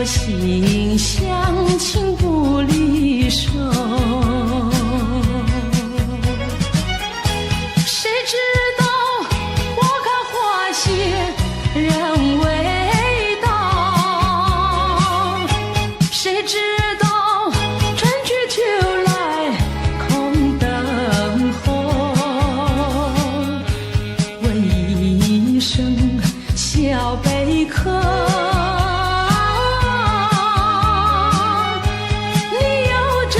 心相亲不离手。谁知道花开花谢人未到，谁知道春去秋来空等候。问一声小贝壳，你有正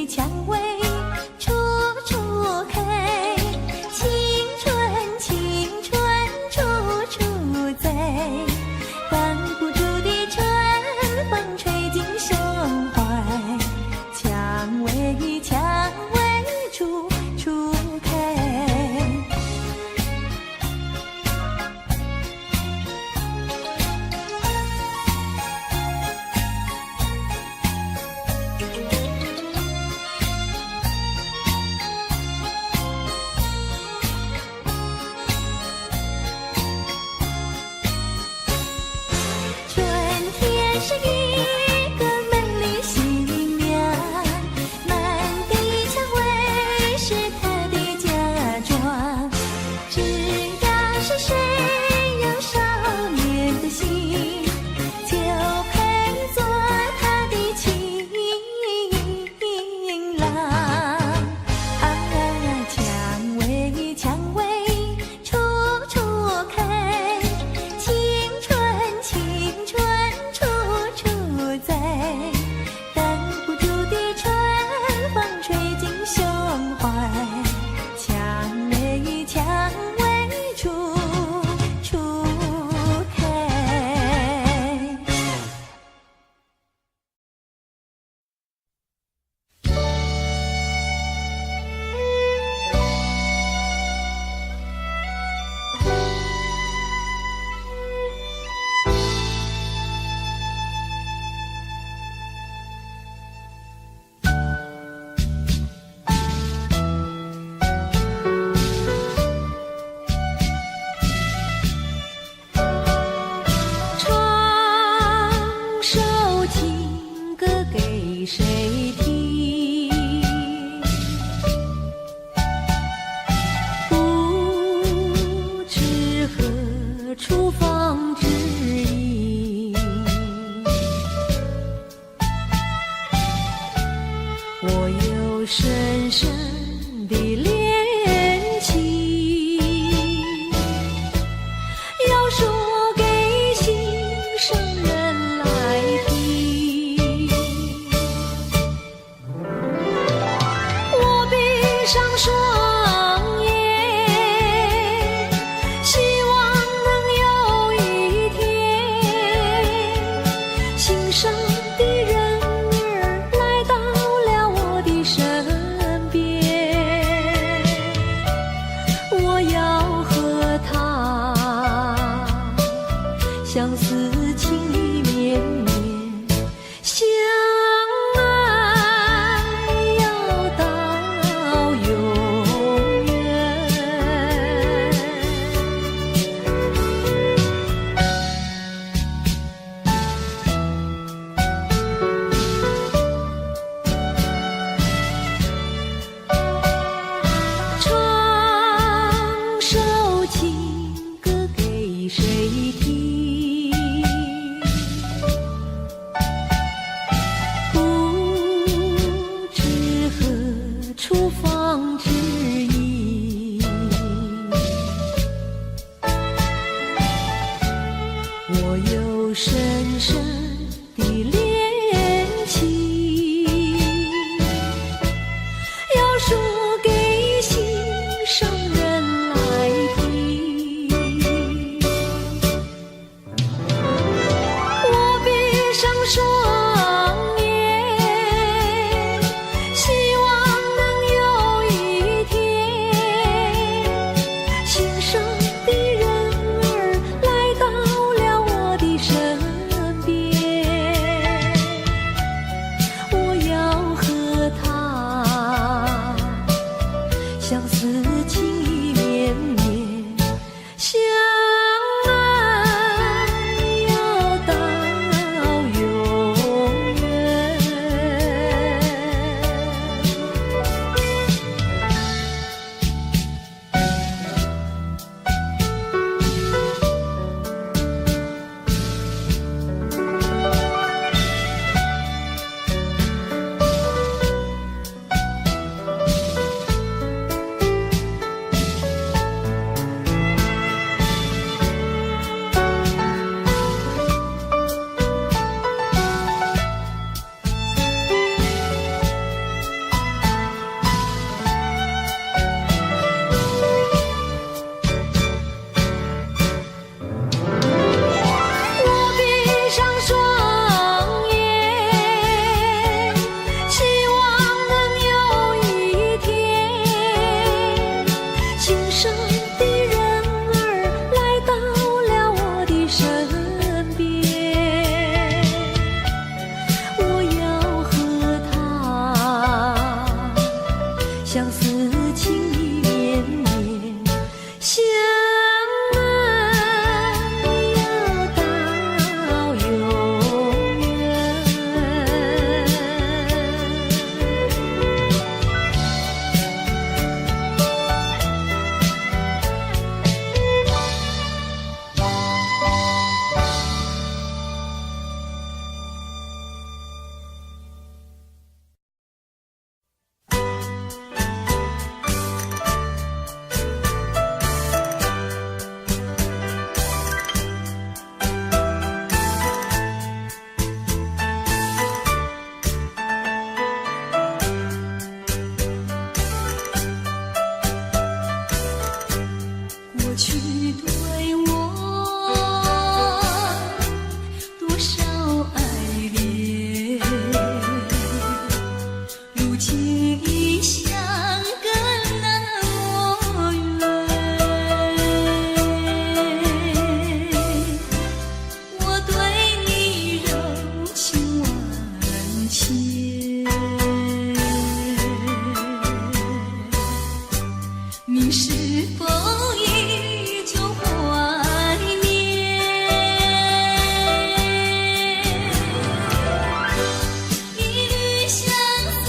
蔷薇处处开，青春青春处处在，挡不住的春风吹进胸怀，蔷薇蔷薇处处开。春天是一个美丽新娘，满地蔷薇是她的嫁妆。只要是谁有少年的心，就配做她的情郎。蔷薇蔷薇处处开，青春青春处处在，挡不住的春风吹进胸怀，蔷薇蔷薇处处开。唱首情歌给谁听？不知何处放知音。我有深深的恋情，要说给心上人来听。我闭上双眼，希望能有一天，心上的人儿来到了我的身边，我要和他相思情意绵绵，相爱要到永已相隔难我远，我对你柔情万千，你是否依旧怀念？一缕相思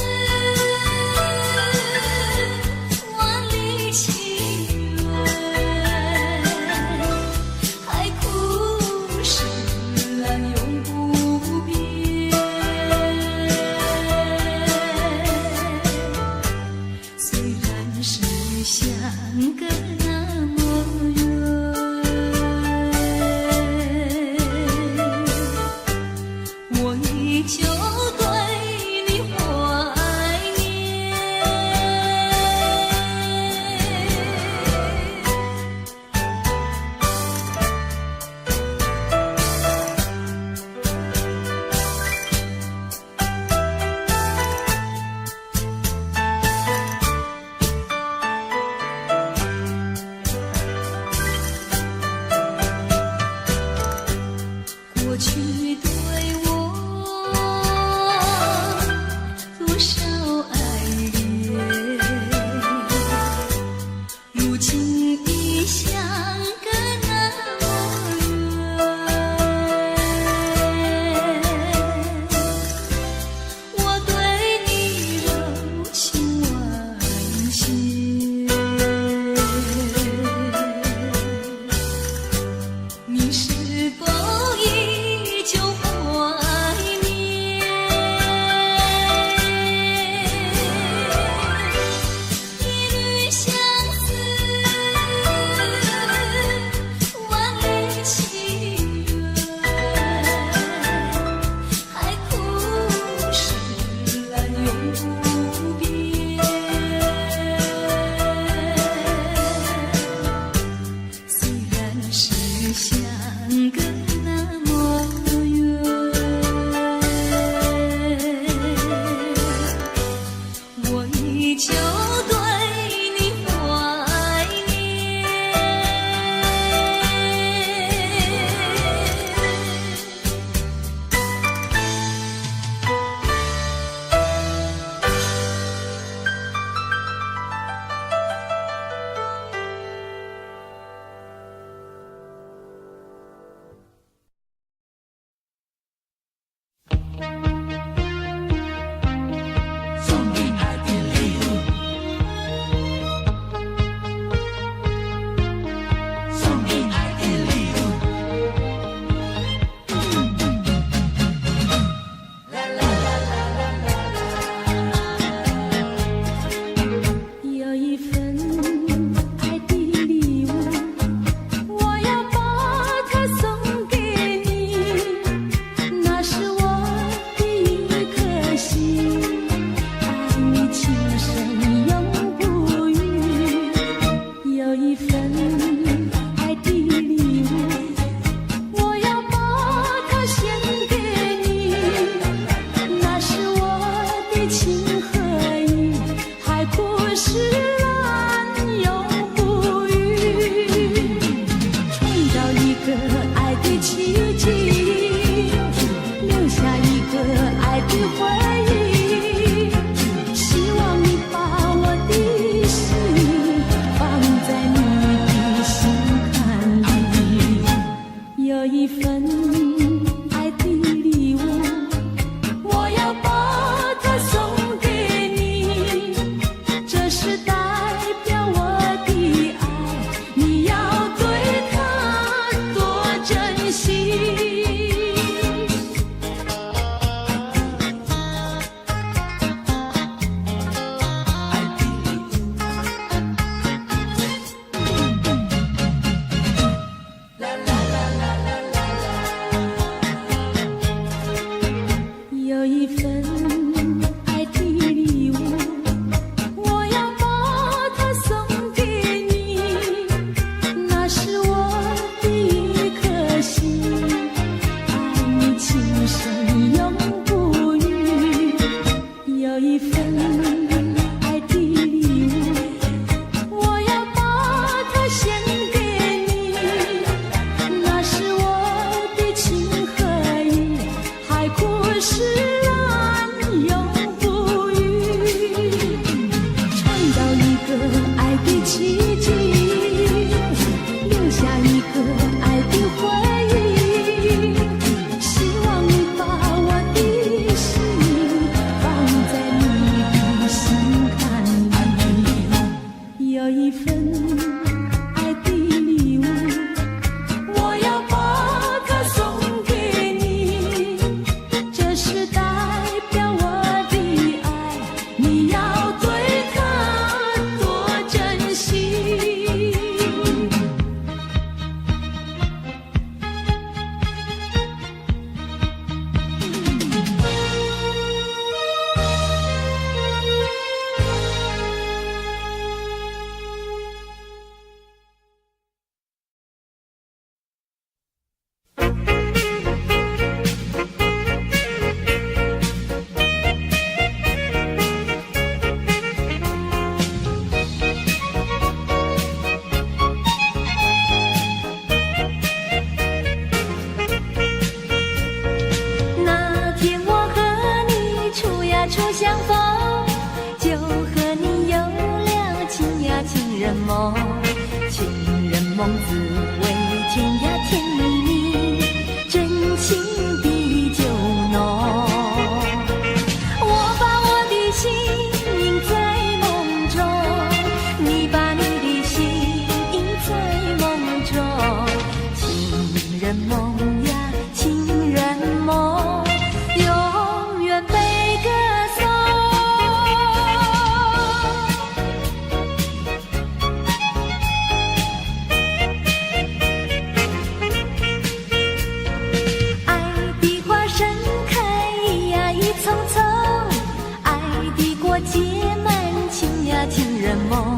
结满情呀情人梦，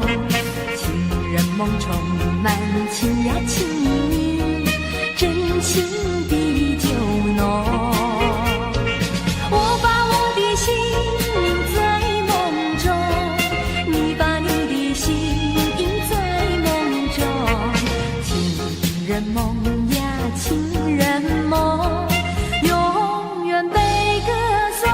情人梦充满情呀情意，真情比酒浓。我把我的心印在梦中，你把你的心印在梦中，情人梦呀情人梦，永远被歌颂。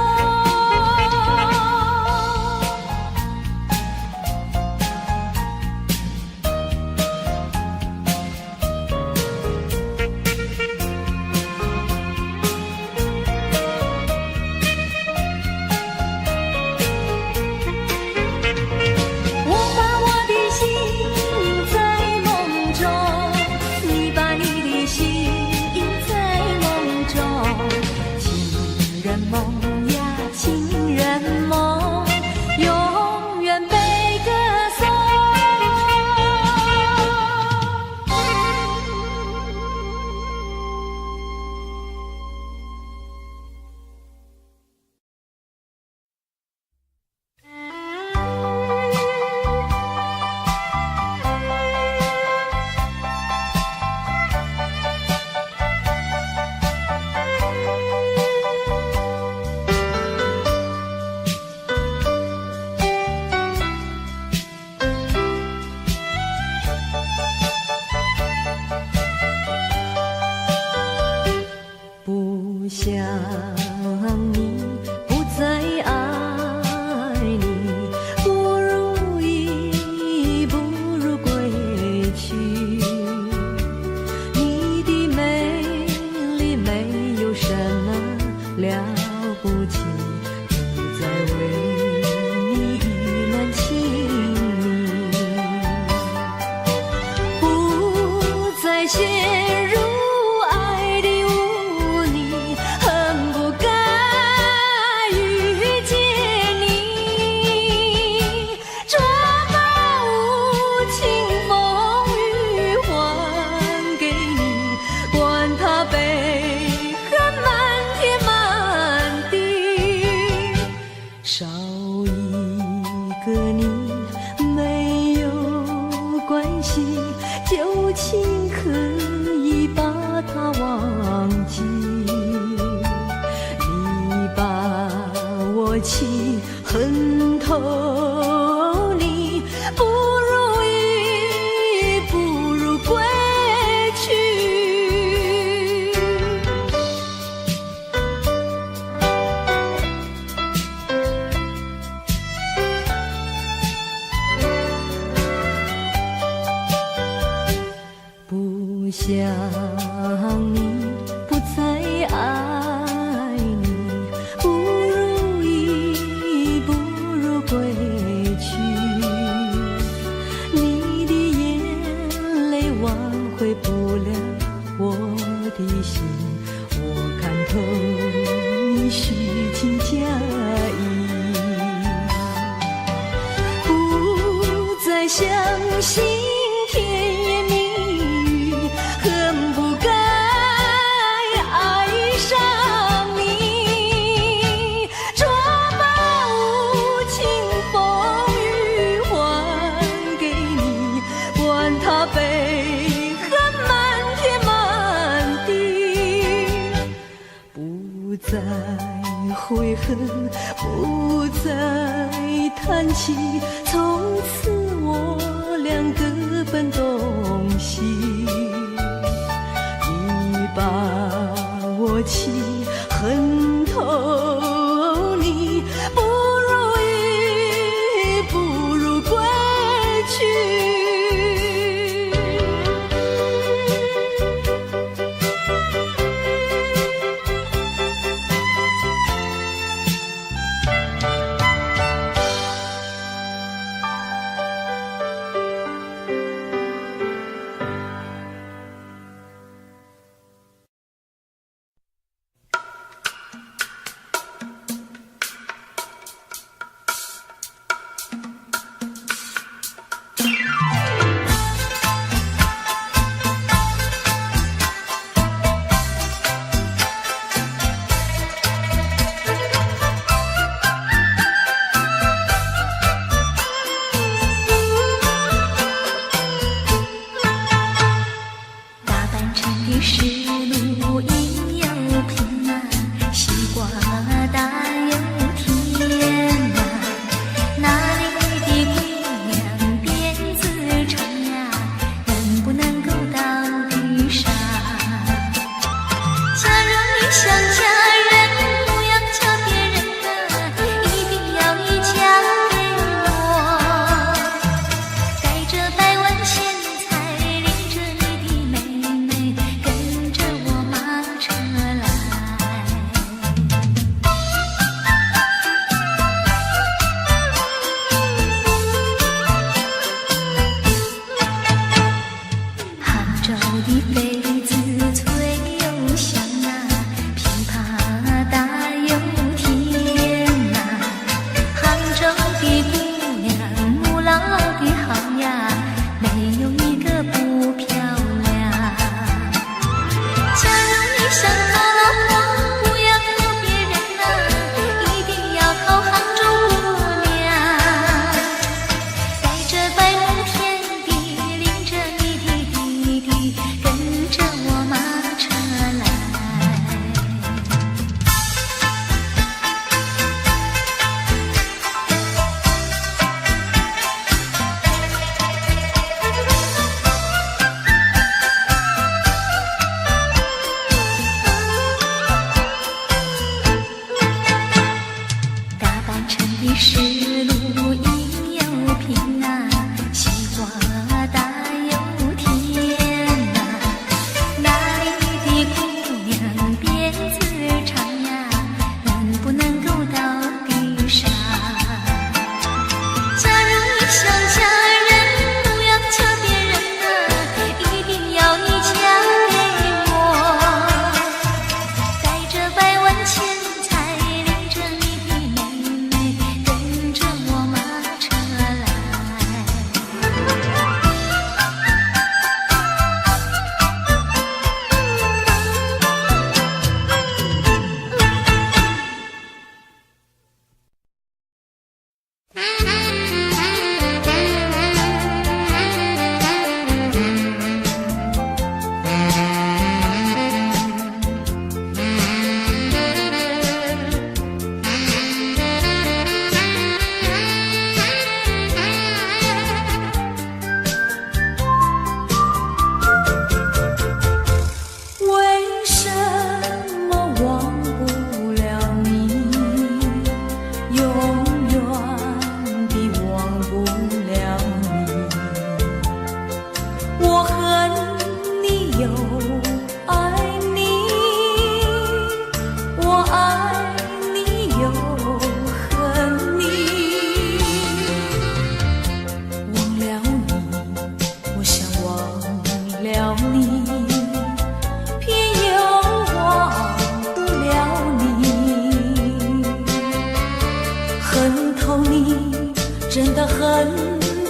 真的很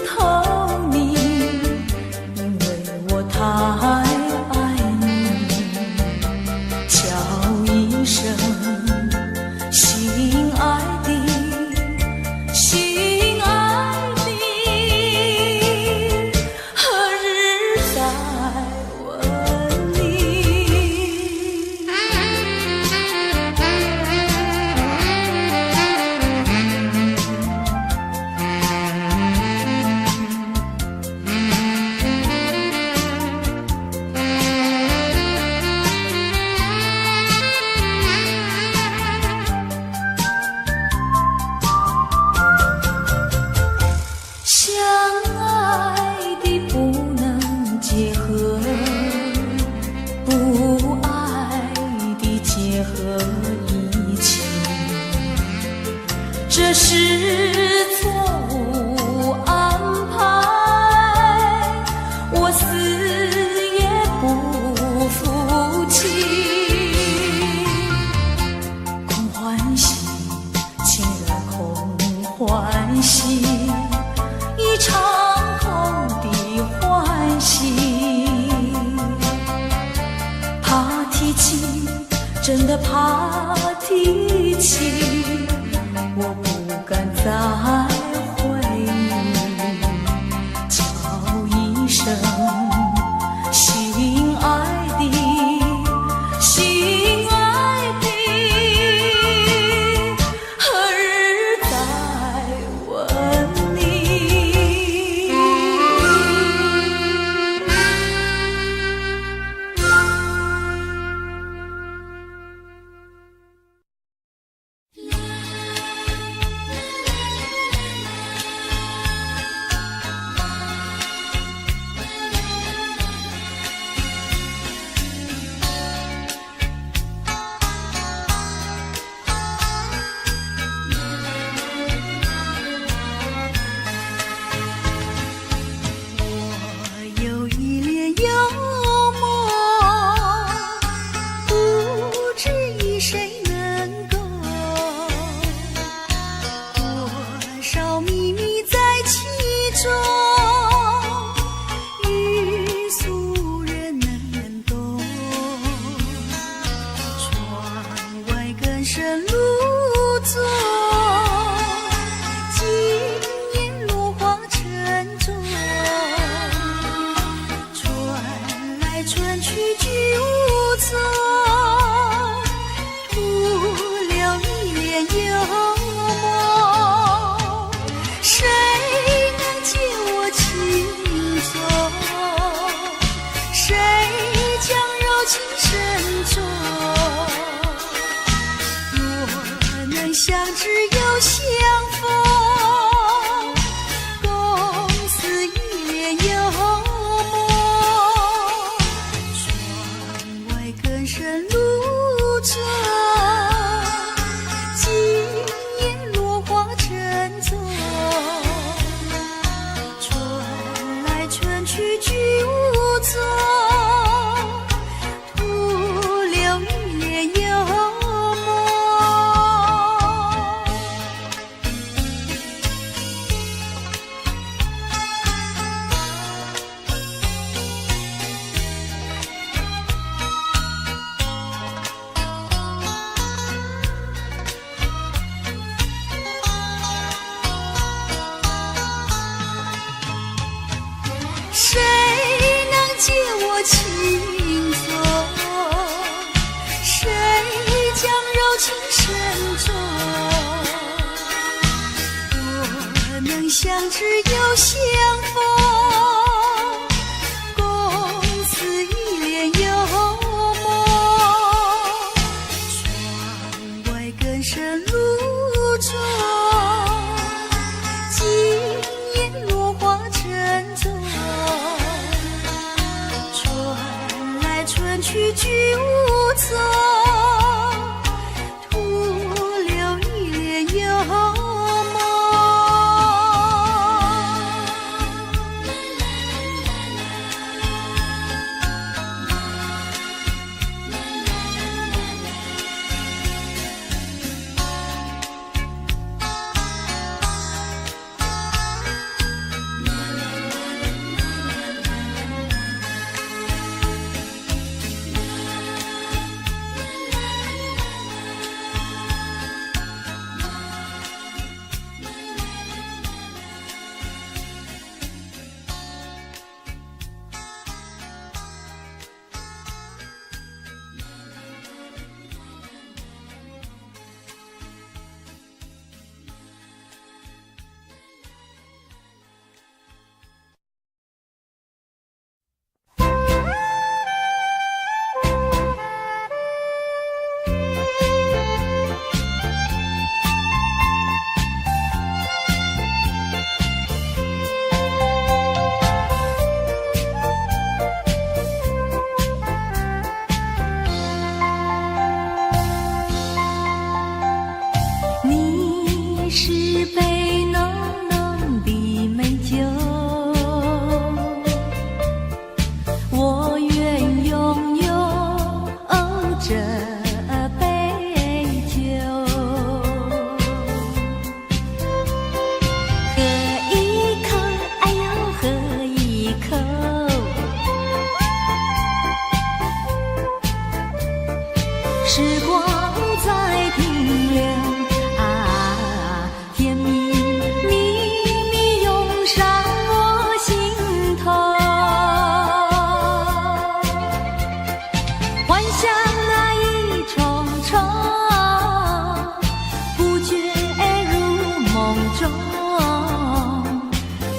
透明，因为我太爱你。叫一声心爱的，心爱的，何日再问你？相爱的不能结合，不爱的结合一起，这是错误安排，我死也不服气。空欢喜，情人空欢喜，一场空的欢喜，怕提起，真的怕提起，我不敢再回忆。叫一声心爱的，心爱的，何日再问你？我有一脸幽默，不知以谁能够，多少秘密在其中，与俗人能懂。窗外更深露重，今夜落花沉重，传来传去句无踪，徒留一脸幽默。谁能解我情踪？谁将柔情深重？若能相知又相逢，共此一脸幽默。窗外更深露重，今夜落花沉重，传来传去句无踪，徒留一脸幽默。谁能解我情踪？谁将柔情深重？若能相知又相逢，共此一脸幽默。窗外更深露重，今夜落花沉重，传来传去句无踪，徒留一脸幽默。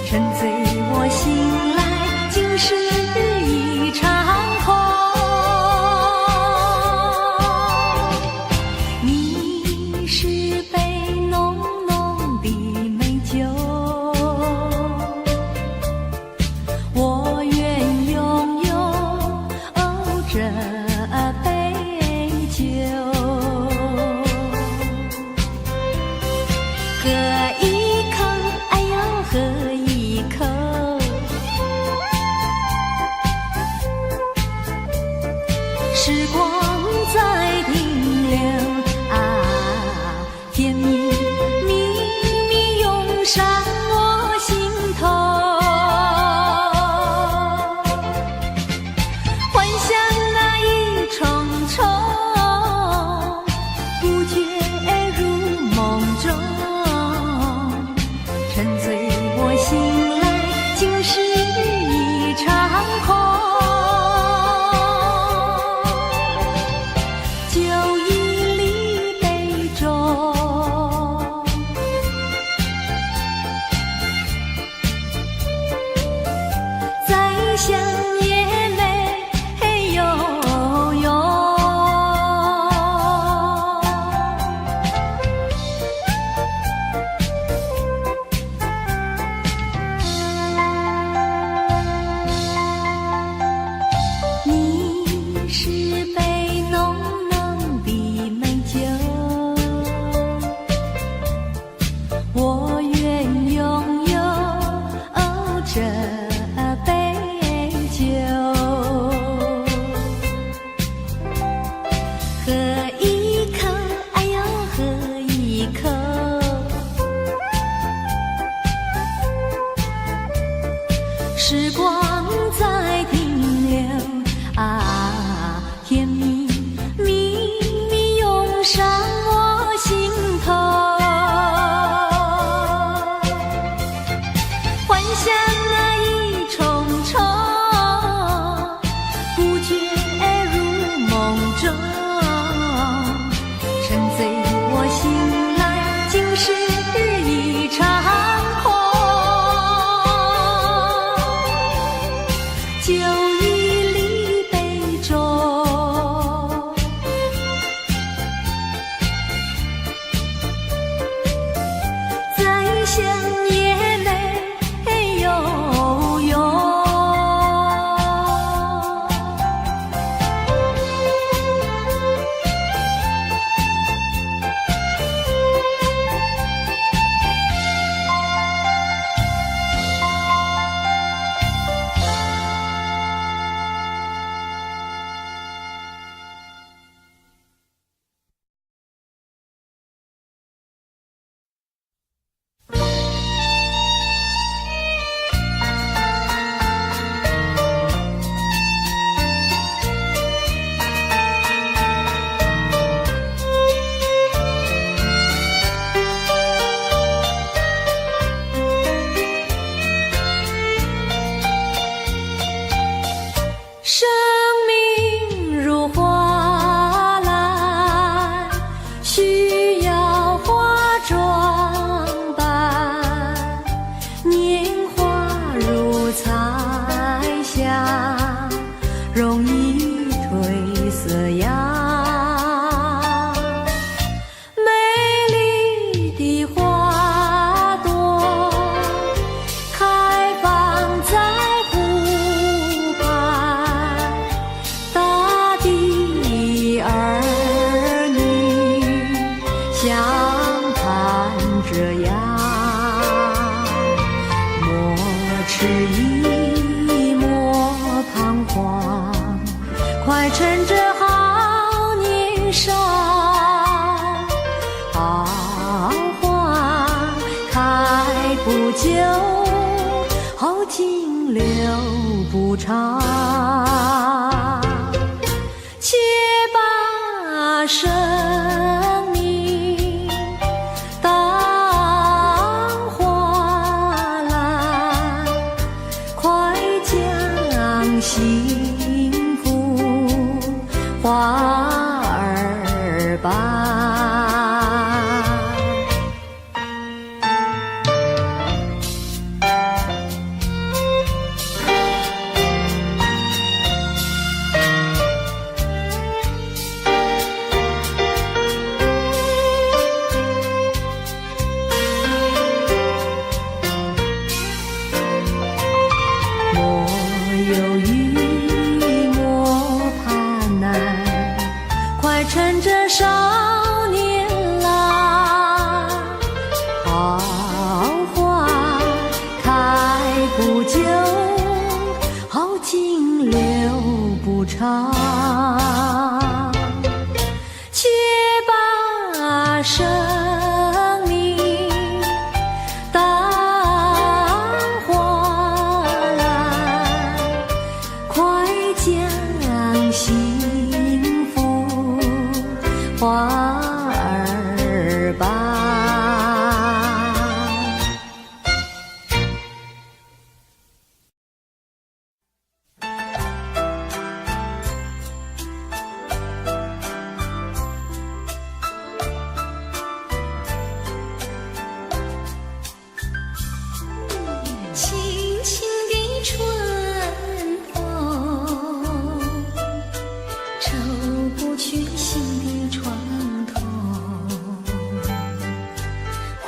沉醉我醒来，竟是一场空。你是杯浓浓的美酒，我愿拥有这杯酒。喝一口，哎呦，喝一口，时光在停留啊，甜蜜蜜蜜涌上我心头，幻想那一重重，不觉入梦中。沉醉我醒来，竟是一场空。酒已离杯中，再想也没有用。你是杯浓浓的美酒，我愿拥有这杯酒。喝一口，哎呦，喝一口，时光在停留啊，甜蜜蜜蜜涌上我心头，幻想那一重重，不觉入梦中。沉醉我醒来，竟是一场空。酒已离杯中，再想也没有用。生命如花篮，需要化妆扮，年华如彩霞，容易褪色呀。美丽的花朵开放在湖畔，大地儿女相盼着呀。莫迟疑，莫彷徨，快趁着好年少，好花开不久，后停留不长。且把生命当花篮，快将幸福花儿伴。不久，好景留不长，且把生命当花来，快将幸福花儿伴。轻轻的春风，抽不去心的床头，枯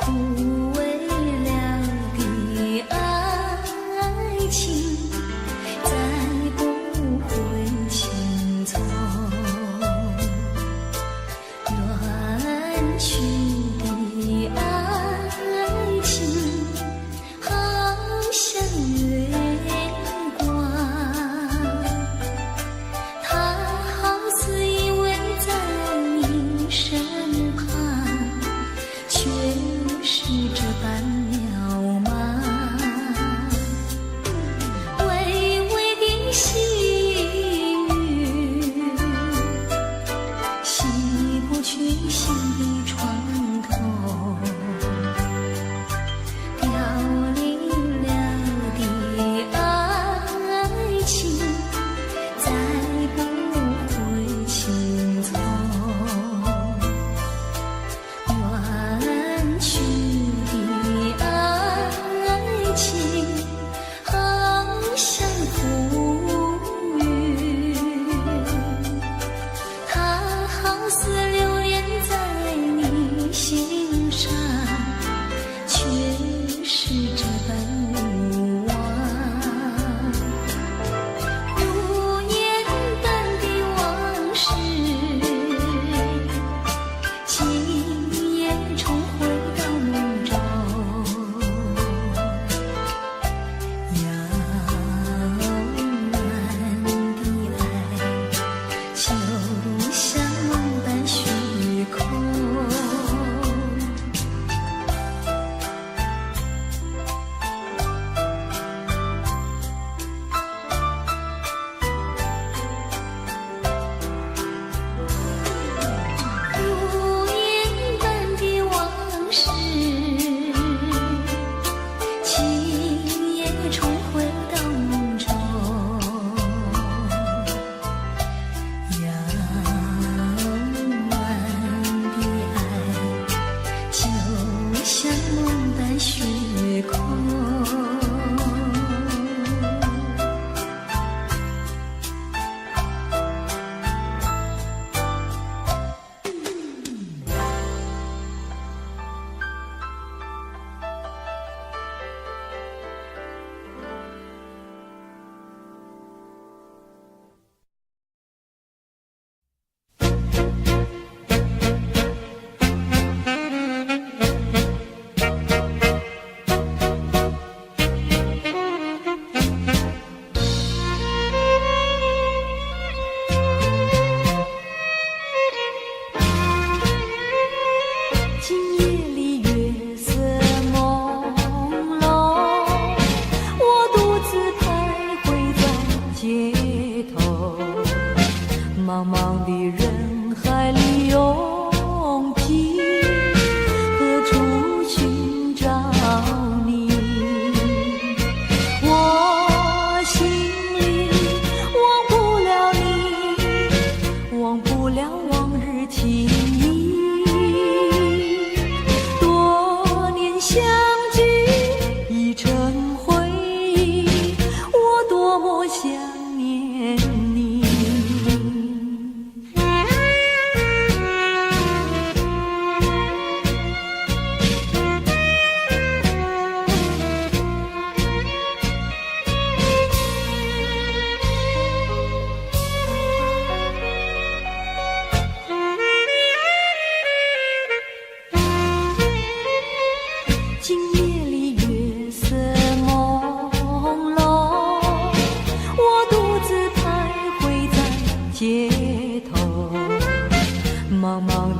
萎了的爱情，再不会青葱。远去的爱情，好像月光，它好似依偎在你身旁，却是这般渺茫。微微的细雨，洗不去心的床头，凋零了的爱情，再不会青葱。远去的爱情，好像浮云，它好似流连在你心上，却是这般无望。如烟般的往事，今夜重回到梦中。遥远的爱，就像梦般虚空。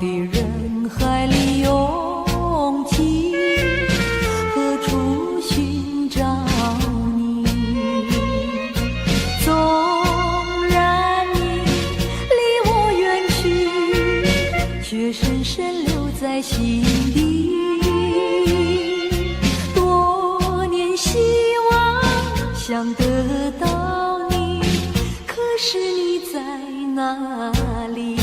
的人海里拥挤，何处寻找你？纵然你离我远去，却深深留在心底。多年希望想得到你，可是你在哪里？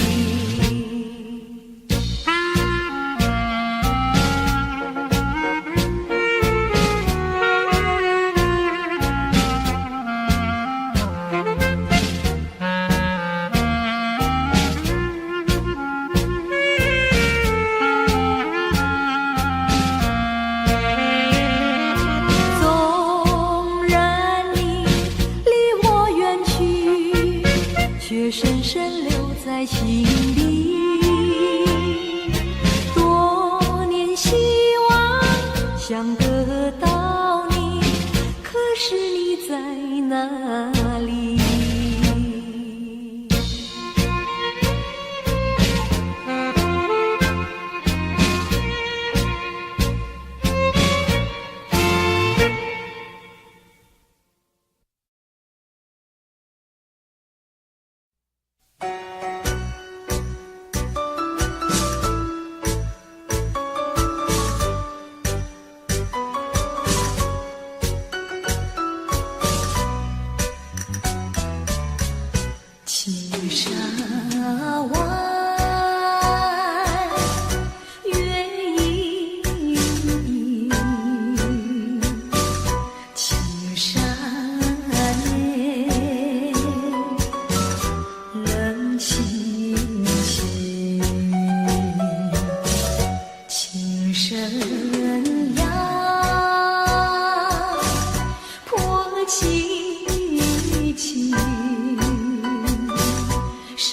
却深深留在心底。多年希望想得到你，可是你在哪里？青沙湾月影，青山内冷清清，情深呀破凄凄。深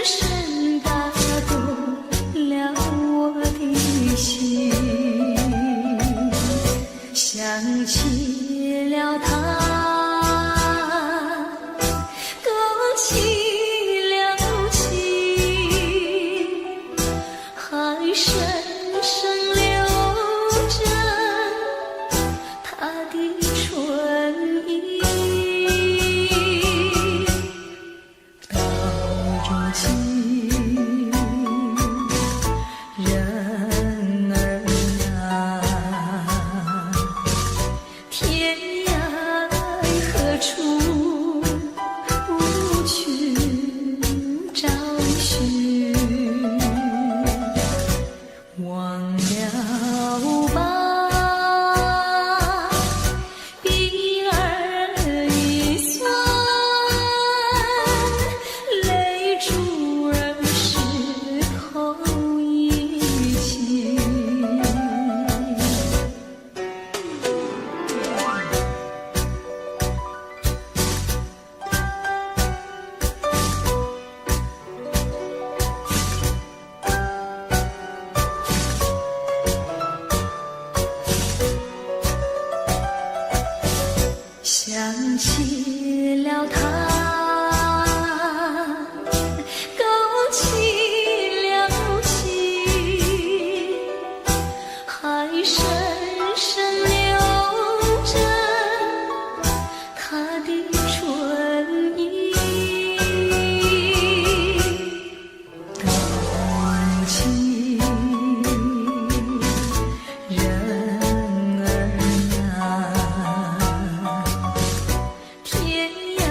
深打动了我的心，想起了他，勾起了情，还深深留着他的唇印。人儿啊，天涯何处去找寻？忘了吧，鬓儿一酸，泪珠儿湿透衣襟。想起了他，勾起了情，还深深留着他的唇印。动情人儿啊，天涯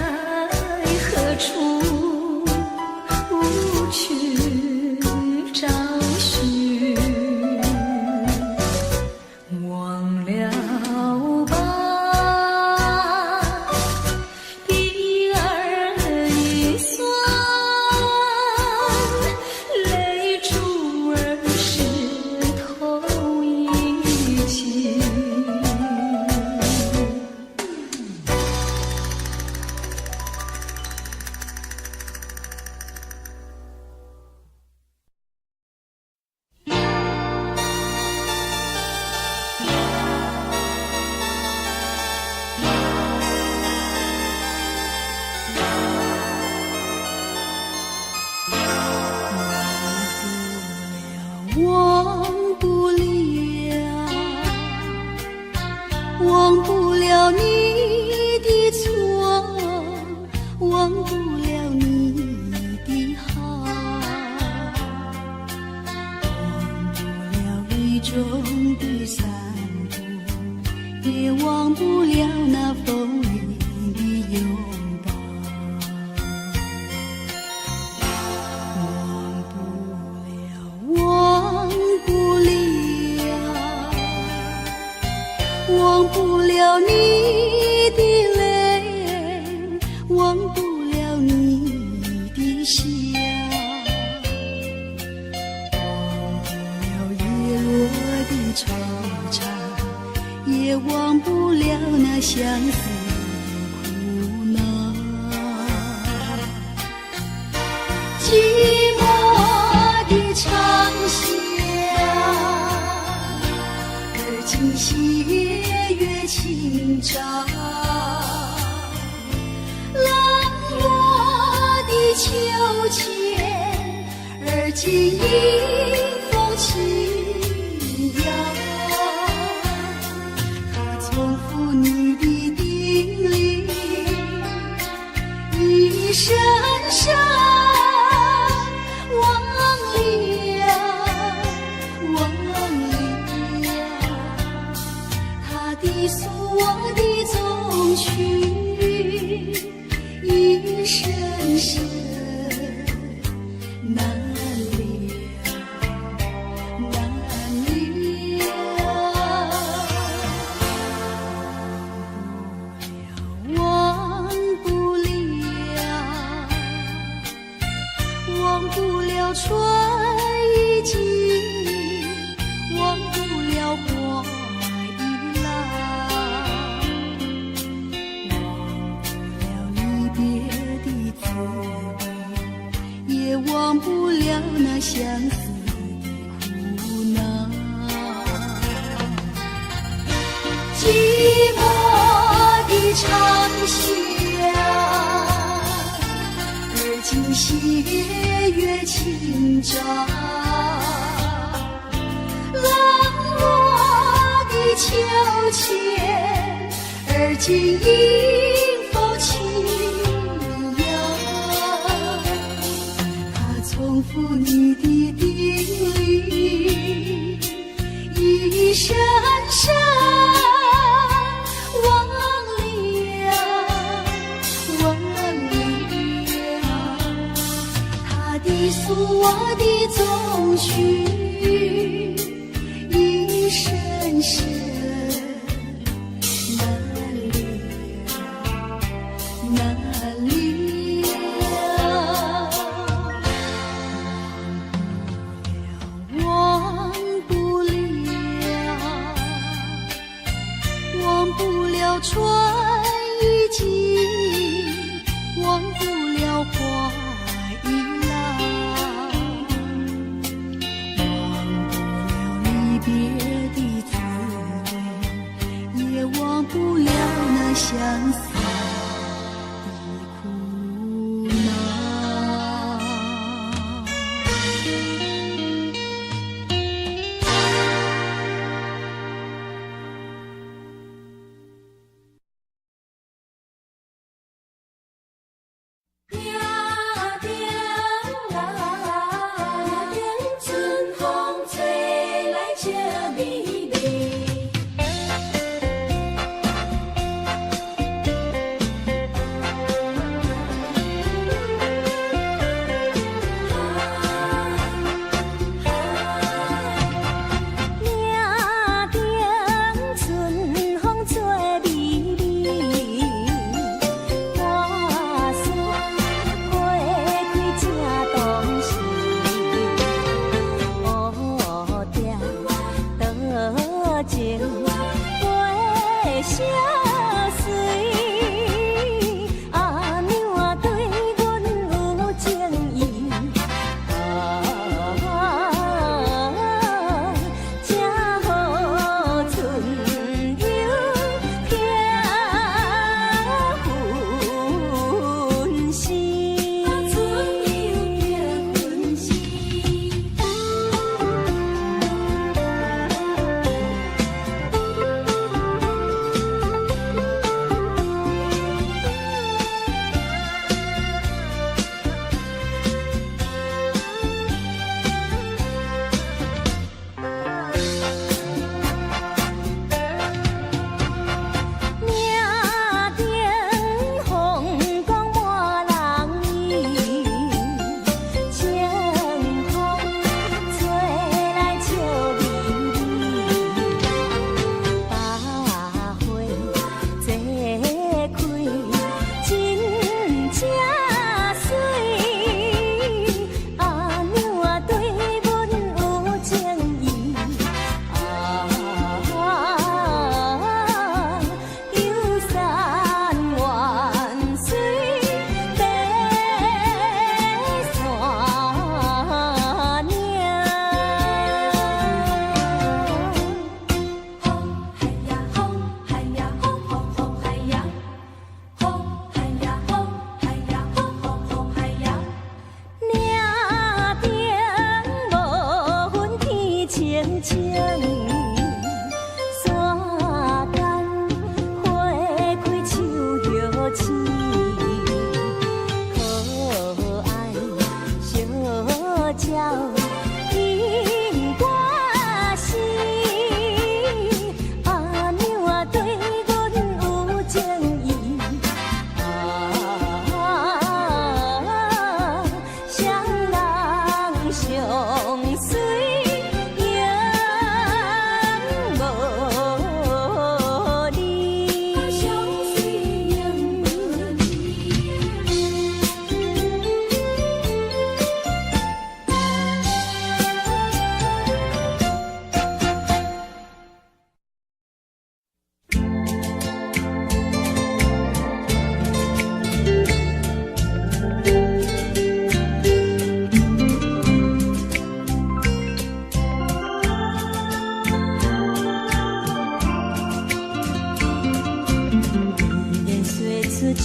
忘不了你的错，忘不了你的好，忘不了雨中的散步，也忘不了那风里的拥抱，忘不了，忘不了，忘不了你的泪，忘不了你的笑，忘不了叶落的惆怅，也忘不了那相思的苦恼。寂寞的长巷，而今夕月清照，冷落的秋千，而今迎风轻摇。他重复你的叮咛，一声声忘了，忘了，他的诉我的衷曲，一声声难了，难了，忘不了，忘不了春已尽，忘不了花已老，忘不了离别的滋味，也忘不了那相思的苦恼。寂寞的长巷，而今夕月清照，冷落的秋千，而今迎风轻摇。他重复你的叮咛，一声声忘了，忘了，他的诉我的衷曲，一声声难了，难了，忘不了，忘不了春已尽，忘不了花已老，忘不了离别的滋味，也忘不了那相思的苦恼。春风吹来笑咪咪。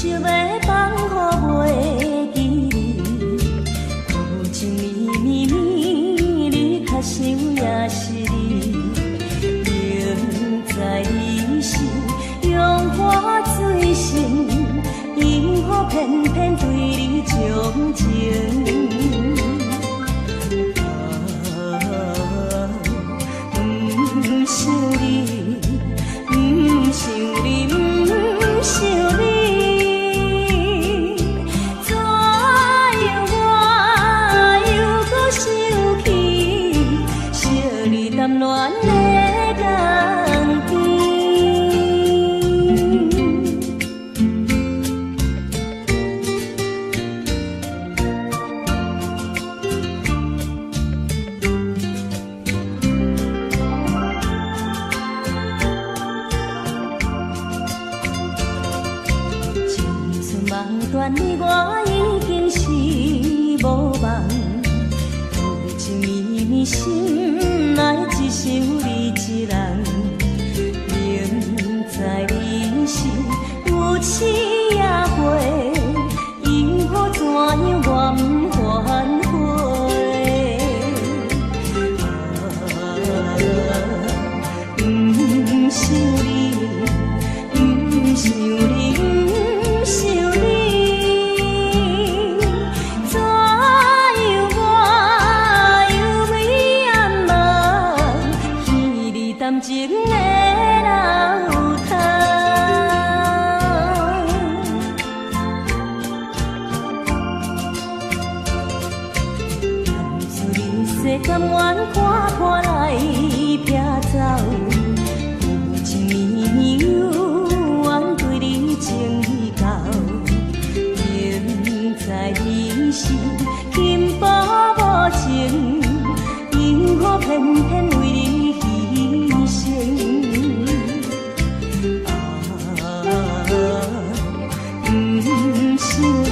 惜要放乎袂记你，有情绵绵，你较想也是你，明知你是用我醉心，因何偏偏对你钟情？不想你，不想你，不想你，怎样我又搁想起昔日谈恋的港边？断你我已经是无望，有情绵绵心内只想你一人，明知你是有痴也会，因何怎样我不反悔？不想你，不想你，不想你。感情的老汤，看出你世甘愿看破来撇走，有情绵绵有缘对你情已到，明知你是金宝无情，因何偏偏为你不想你，不想你，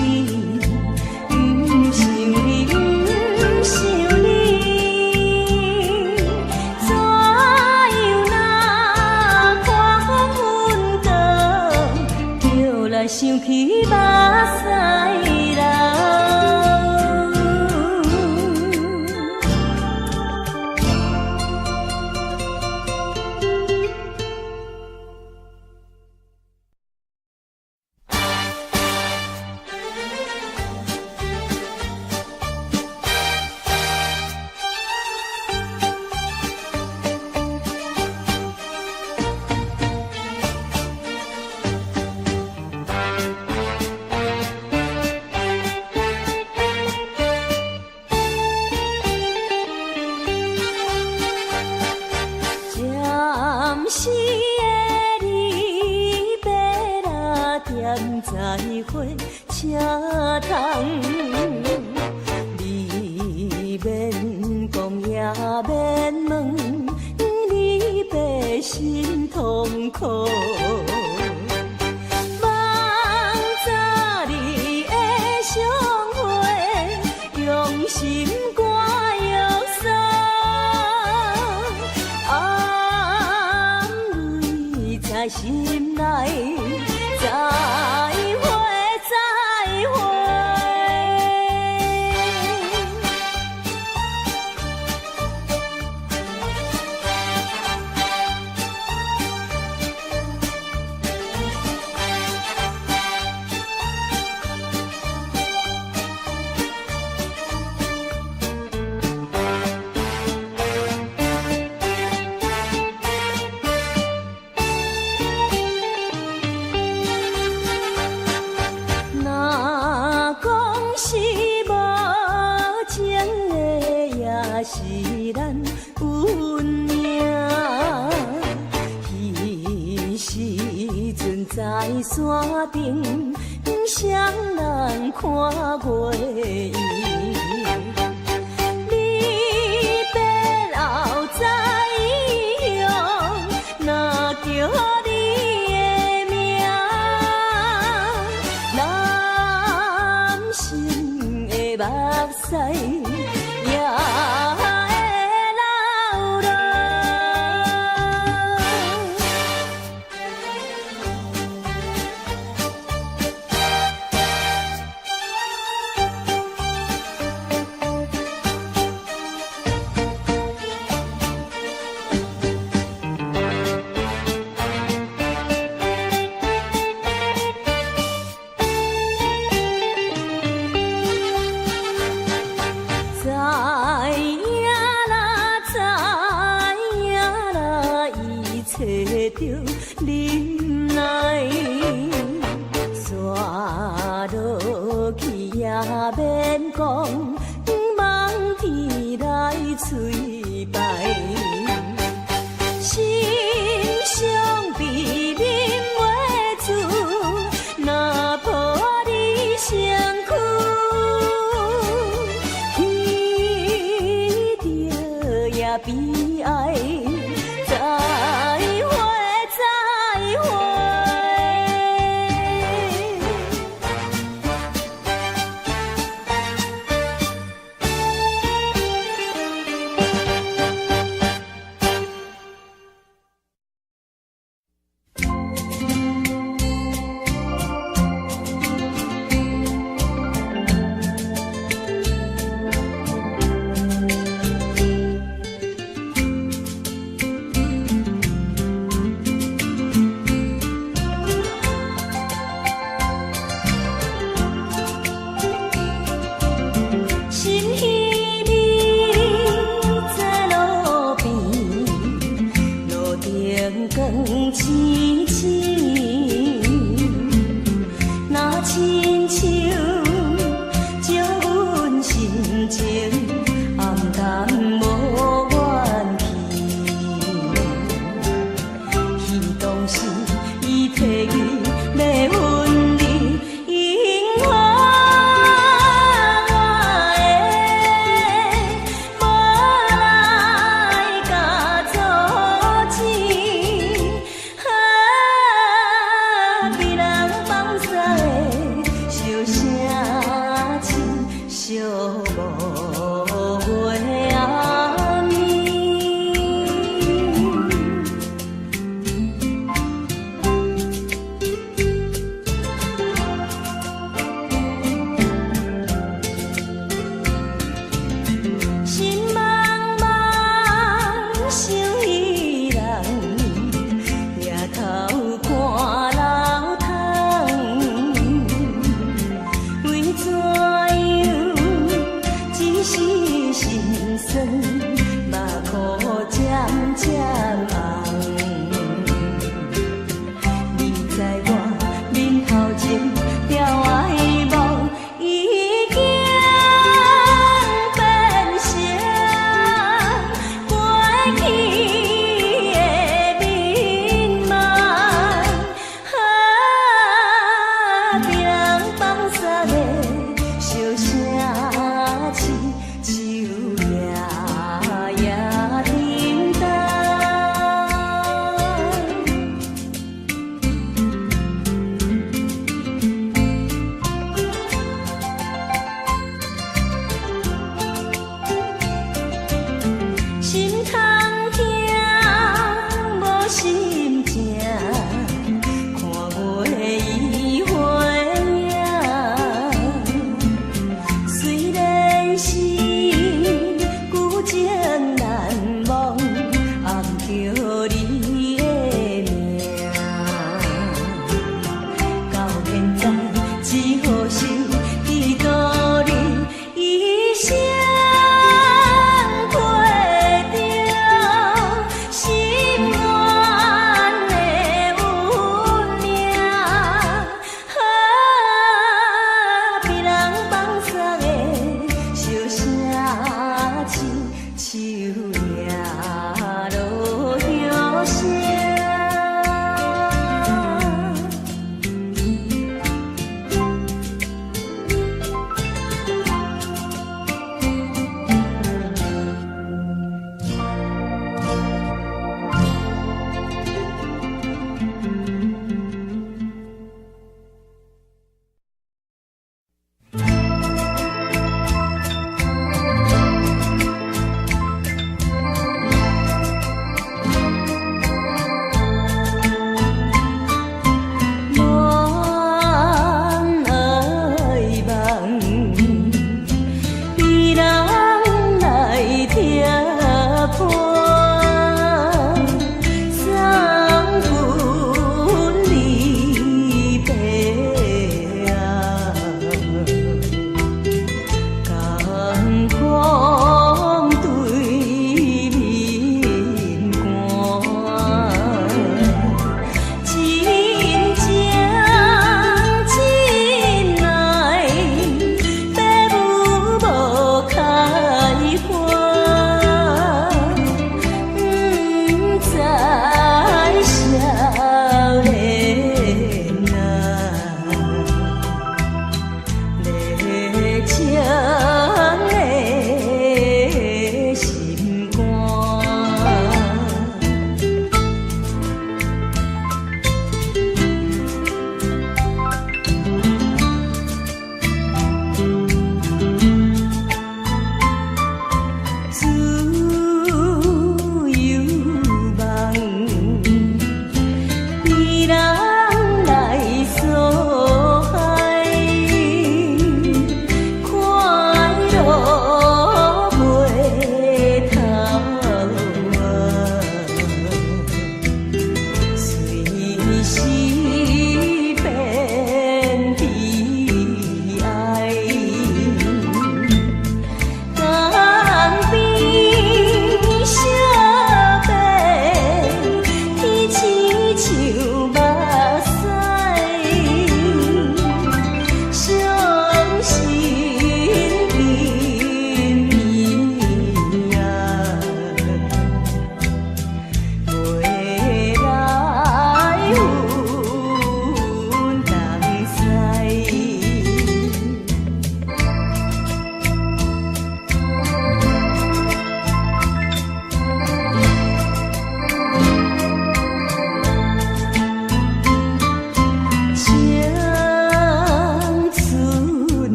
不想你，怎样若看阮倒，就来想起目屎流。暂时的离别啦，点再会，请通。你免讲也免问，你白心痛苦。望早日的相会，用心歌谣送。在心内，再会，再会。是咱运命，彼时阵在山顶，双人看月圆。离别后再用，若叫你的名，男性的目屎。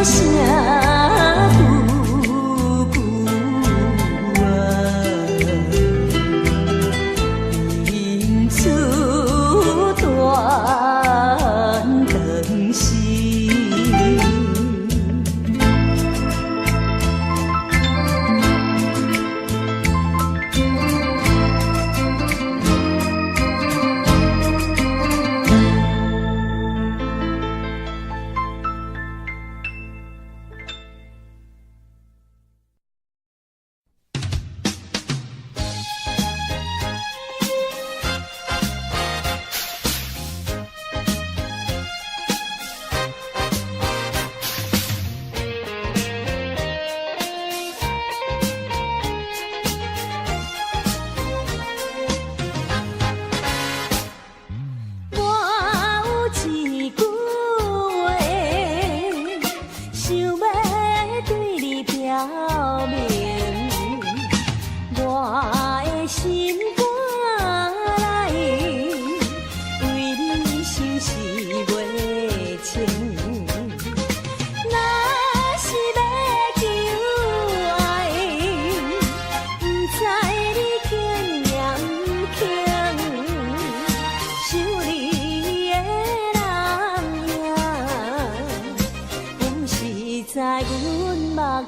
下步步啊。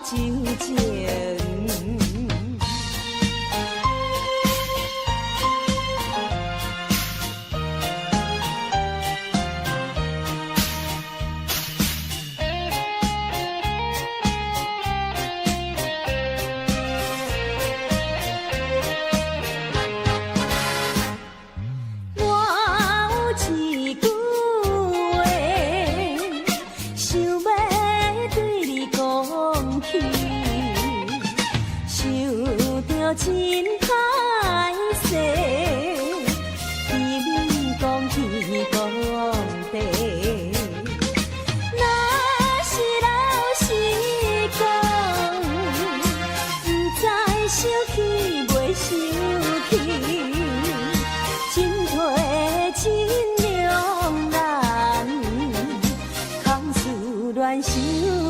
酒情。真歹势，听你讲天公地，若是老实讲，不知生气袂生气，真替真两难，空思乱想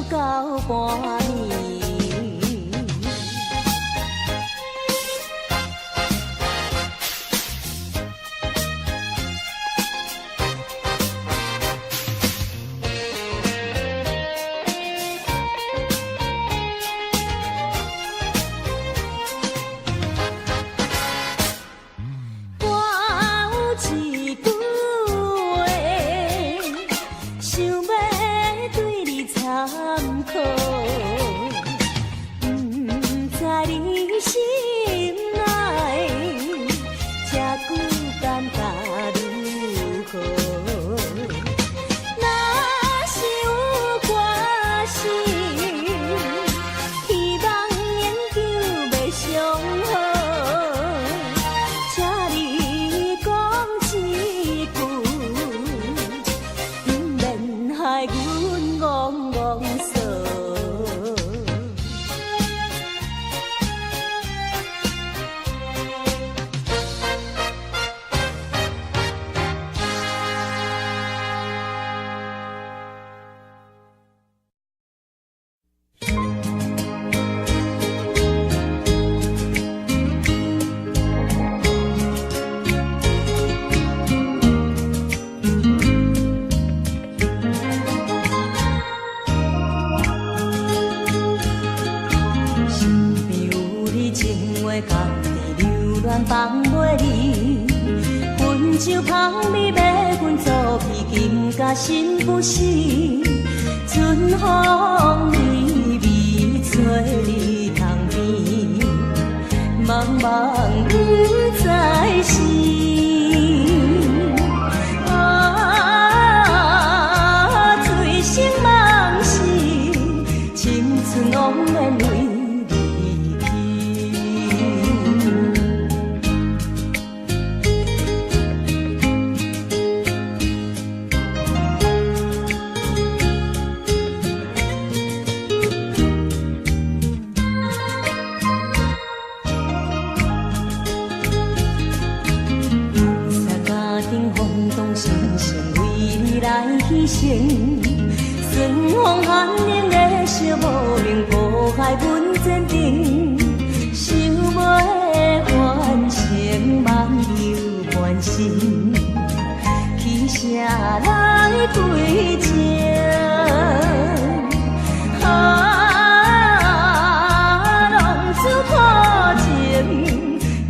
到半暝。放袂离，温酒香味要阮做皮筋，甲心不死。春风微微吹你窗边，茫茫不再是。醉生梦死，青春枉然为。顺风寒冷的小无名，破坏阮坚定。想要完成梦游完成，去谁来归情？浪子破情，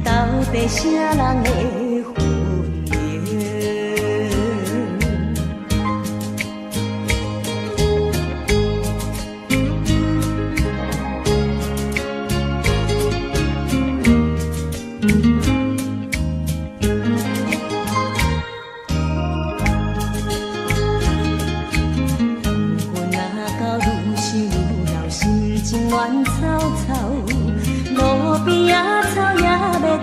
到底啥人会？乱草草，路边野草也要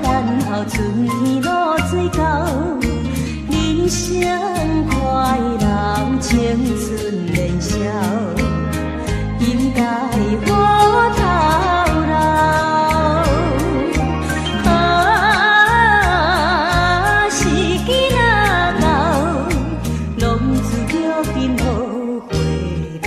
等候，春天露水到，人生快乐，青春年少，应该我头路。时机若到，浪子叫紧好回头。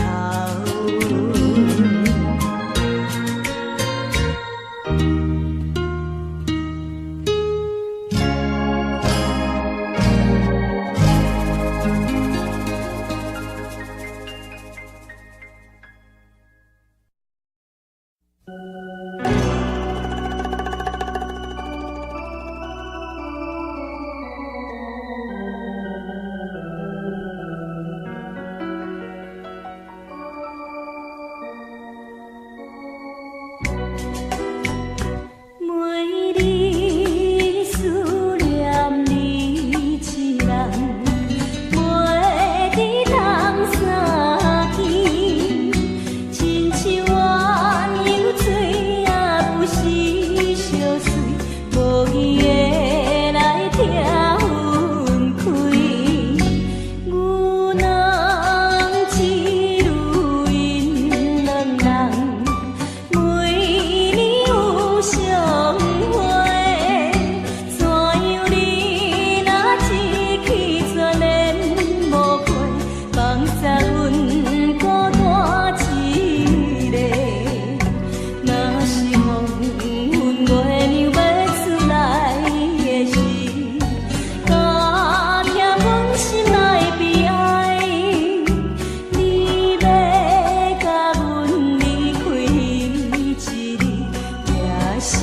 是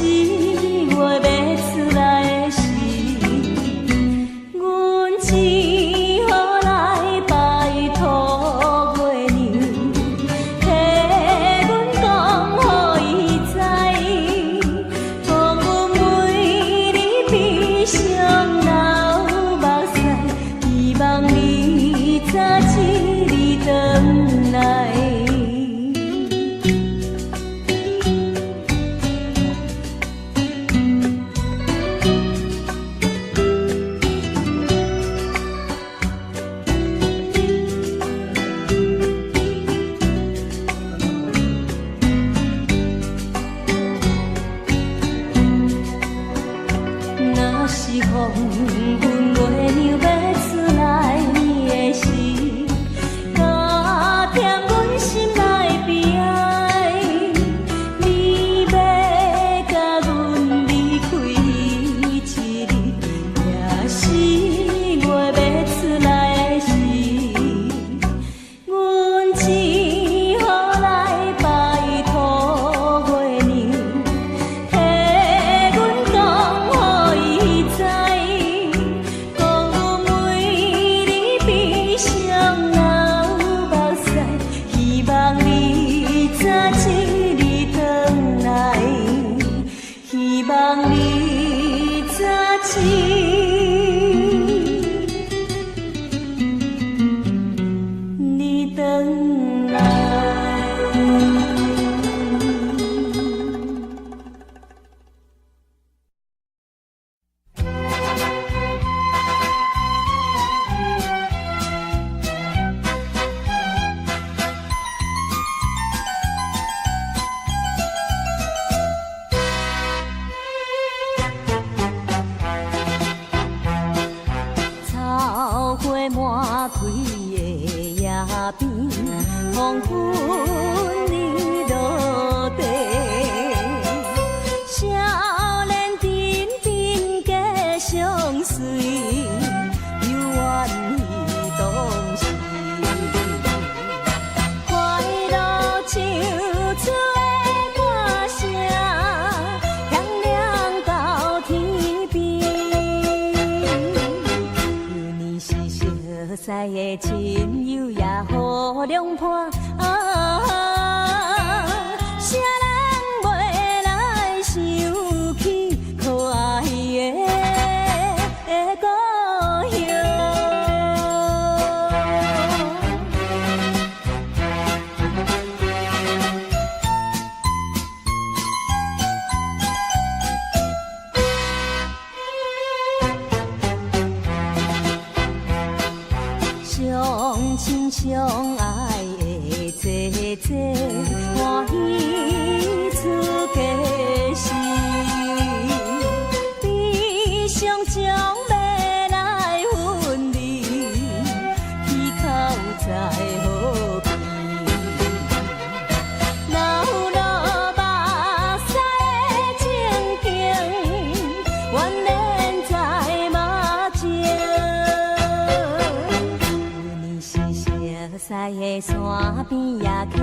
我要出来的时，阮只好来拜托月娘，替阮讲予伊知，讲阮为你悲伤流目屎，希望你早一日回来。黄昏日落地，少年鬓鬓加相随，犹原忆当时。快乐唱出的歌声，响亮到天边。旧年是熟悉的亲友也好两伴。啥人袂来想起可爱的故乡？相亲相爱的姐姐，欢喜出家时，悲伤将要来分离，起口才好见。哪有落目屎的情景，原连在目前。熟悉的山边也客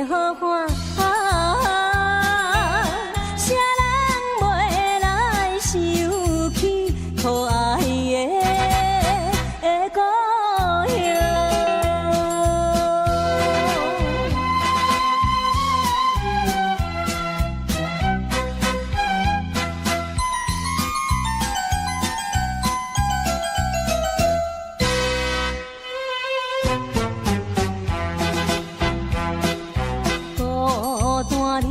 好看，啥人袂来想起可爱的故乡？流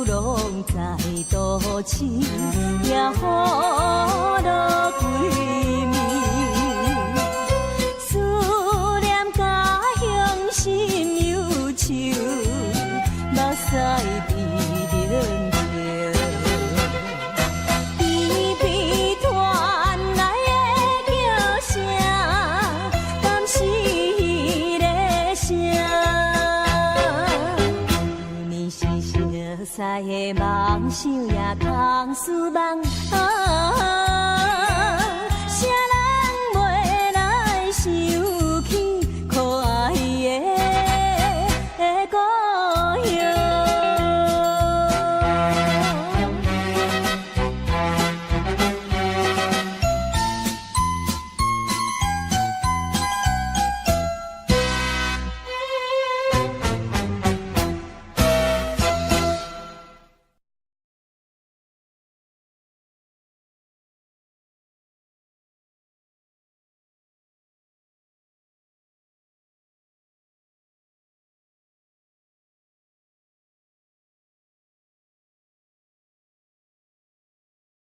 浪在都市，也好落几暝。思念家乡心忧愁，目屎滴冷流。边边传来的叫声，敢是迄个声？熟悉的梦想也空思梦。